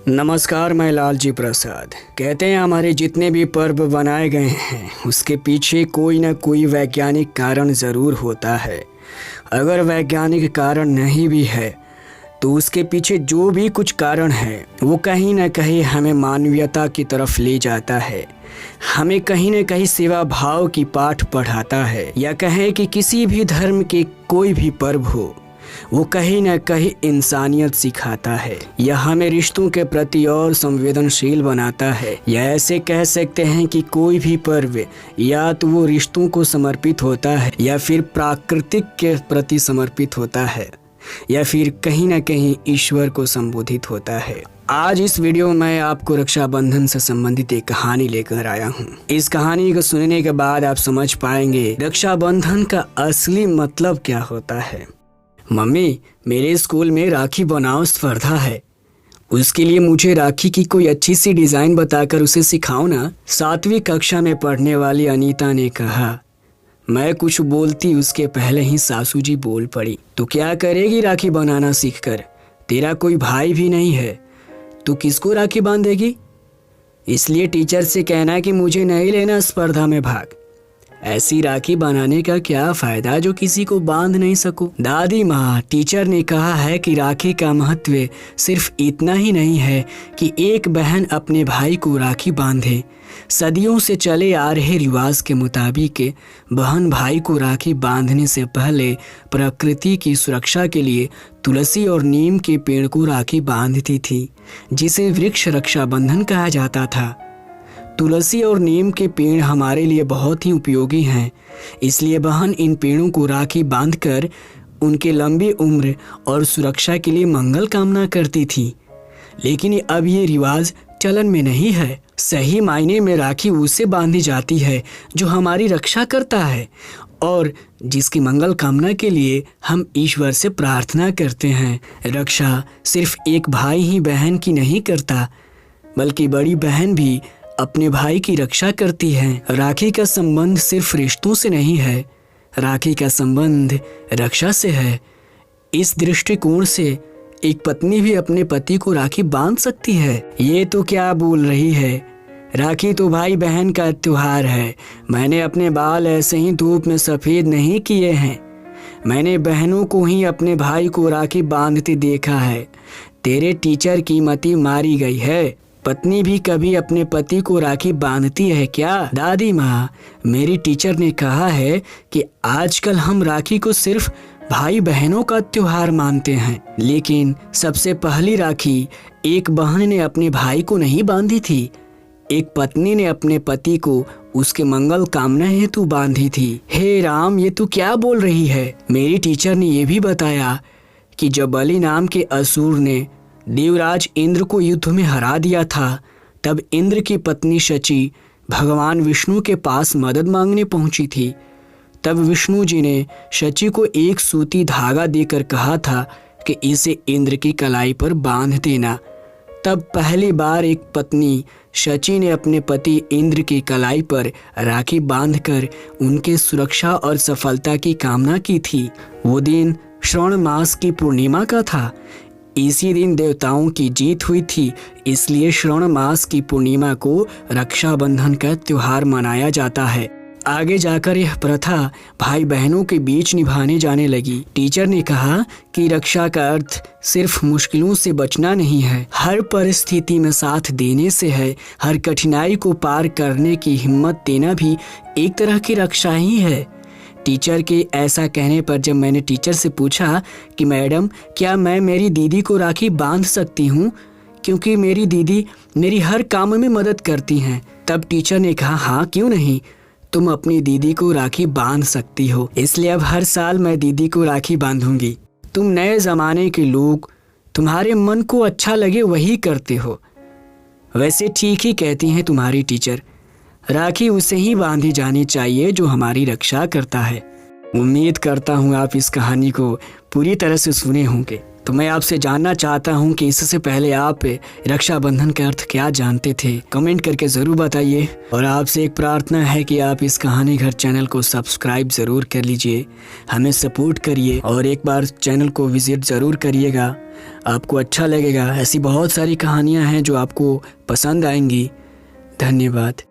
नमस्कार, मैं लालजी प्रसाद। कहते हैं हमारे जितने भी पर्व बनाए गए हैं उसके पीछे कोई ना कोई वैज्ञानिक कारण ज़रूर होता है। अगर वैज्ञानिक कारण नहीं भी है तो उसके पीछे जो भी कुछ कारण है वो कहीं ना कहीं हमें मानवीयता की तरफ ले जाता है, हमें कहीं ना कहीं सेवा भाव की पाठ पढ़ाता है। या कहें कि किसी भी धर्म के कोई भी पर्व हो वो कहीं ना कहीं इंसानियत सिखाता है या हमें रिश्तों के प्रति और संवेदनशील बनाता है। या ऐसे कह सकते हैं कि कोई भी पर्व या तो वो रिश्तों को समर्पित होता है या फिर प्राकृतिक के प्रति समर्पित होता है या फिर कहीं ना कहीं ईश्वर को संबोधित होता है। आज इस वीडियो में मैं आपको रक्षाबंधन से संबंधित एक कहानी लेकर आया हूँ। इस कहानी को सुनने के बाद आप समझ पाएंगे रक्षाबंधन का असली मतलब क्या होता है। मम्मी, मेरे स्कूल में राखी बनाओ स्पर्धा है, उसके लिए मुझे राखी की कोई अच्छी सी डिज़ाइन बताकर उसे सिखाओ ना। 7वीं कक्षा में पढ़ने वाली अनीता ने कहा। मैं कुछ बोलती उसके पहले ही सासू जी बोल पड़ी। तो क्या करेगी राखी बनाना सीखकर? तेरा कोई भाई भी नहीं है, तू किसको राखी बांधेगी? इसलिए टीचर से कहना कि मुझे नहीं लेना स्पर्धा में भाग। ऐसी राखी बनाने का क्या फायदा जो किसी को बांध नहीं सको। दादी माँ, टीचर ने कहा है कि राखी का महत्व सिर्फ इतना ही नहीं है कि एक बहन अपने भाई को राखी बांधे। सदियों से चले आ रहे रिवाज के मुताबिक बहन भाई को राखी बांधने से पहले प्रकृति की सुरक्षा के लिए तुलसी और नीम के पेड़ को राखी बांधती थी, जिसे वृक्ष रक्षाबंधन कहा जाता था। तुलसी और नीम के पेड़ हमारे लिए बहुत ही उपयोगी हैं, इसलिए बहन इन पेड़ों को राखी बांधकर उनके लंबी उम्र और सुरक्षा के लिए मंगल कामना करती थी। लेकिन अब ये रिवाज चलन में नहीं है। सही मायने में राखी उसे बांधी जाती है जो हमारी रक्षा करता है और जिसकी मंगल कामना के लिए हम ईश्वर से प्रार्थना करते हैं। रक्षा सिर्फ एक भाई ही बहन की नहीं करता, बल्कि बड़ी बहन भी अपने भाई की रक्षा करती है। राखी का संबंध सिर्फ रिश्तों से नहीं है, राखी का संबंध रक्षा से है। इस दृष्टिकोण से एक पत्नी भी अपने पति को राखी बांध सकती है। ये तो क्या बोल रही है, राखी तो भाई बहन का त्योहार है। मैंने अपने बाल ऐसे ही धूप में सफ़ेद नहीं किए हैं, मैंने बहनों को ही अपने भाई को राखी बांधते देखा है। तेरे टीचर की मति मारी गई है। पत्नी भी कभी अपने पति को राखी बांधती है क्या? दादी माँ, मेरी टीचर ने कहा है कि आजकल हम राखी को सिर्फ भाई बहनों का त्योहार मानते हैं, लेकिन सबसे पहली राखी एक बहन ने अपने भाई को नहीं बांधी थी, एक पत्नी ने अपने पति को उसके मंगल कामना हेतु बांधी थी। हे राम, ये तू क्या बोल रही है? मेरी टीचर ने यह भी बताया कि जब बलि नाम के असुर ने देवराज इंद्र को युद्ध में हरा दिया था, तब इंद्र की पत्नी शची भगवान विष्णु के पास मदद मांगने पहुंची थी। तब विष्णु जी ने शची को एक सूती धागा देकर कहा था कि इसे इंद्र की कलाई पर बांध देना। तब पहली बार एक पत्नी शची ने अपने पति इंद्र की कलाई पर राखी बांधकर उनके सुरक्षा और सफलता की कामना की थी। वो दिन श्रावण मास की पूर्णिमा का था। इसी दिन देवताओं की जीत हुई थी, इसलिए श्रावण मास की पूर्णिमा को रक्षाबंधन का त्योहार मनाया जाता है। आगे जाकर यह प्रथा भाई बहनों के बीच निभाने जाने लगी। टीचर ने कहा कि रक्षा का अर्थ सिर्फ मुश्किलों से बचना नहीं है, हर परिस्थिति में साथ देने से है। हर कठिनाई को पार करने की हिम्मत देना भी एक तरह की रक्षा ही है। टीचर के ऐसा कहने पर जब मैंने टीचर से पूछा कि मैडम, क्या मैं मेरी दीदी को राखी बांध सकती हूँ, क्योंकि मेरी दीदी मेरी हर काम में मदद करती हैं, तब टीचर ने कहा हाँ, क्यों नहीं, तुम अपनी दीदी को राखी बांध सकती हो। इसलिए अब हर साल मैं दीदी को राखी बांधूंगी। तुम नए ज़माने के लोग, तुम्हारे मन को अच्छा लगे वही करते हो। वैसे ठीक ही कहती हैं तुम्हारी टीचर, राखी उसे ही बांधी जानी चाहिए जो हमारी रक्षा करता है। उम्मीद करता हूँ आप इस कहानी को पूरी तरह से सुने होंगे। तो मैं आपसे जानना चाहता हूँ कि इससे पहले आप रक्षाबंधन का अर्थ क्या जानते थे। कमेंट करके ज़रूर बताइए। और आपसे एक प्रार्थना है कि आप इस कहानी घर चैनल को सब्सक्राइब ज़रूर कर लीजिए, हमें सपोर्ट करिए और एक बार चैनल को विज़िट ज़रूर करिएगा, आपको अच्छा लगेगा। ऐसी बहुत सारी कहानियाँ हैं जो आपको पसंद आएंगी। धन्यवाद।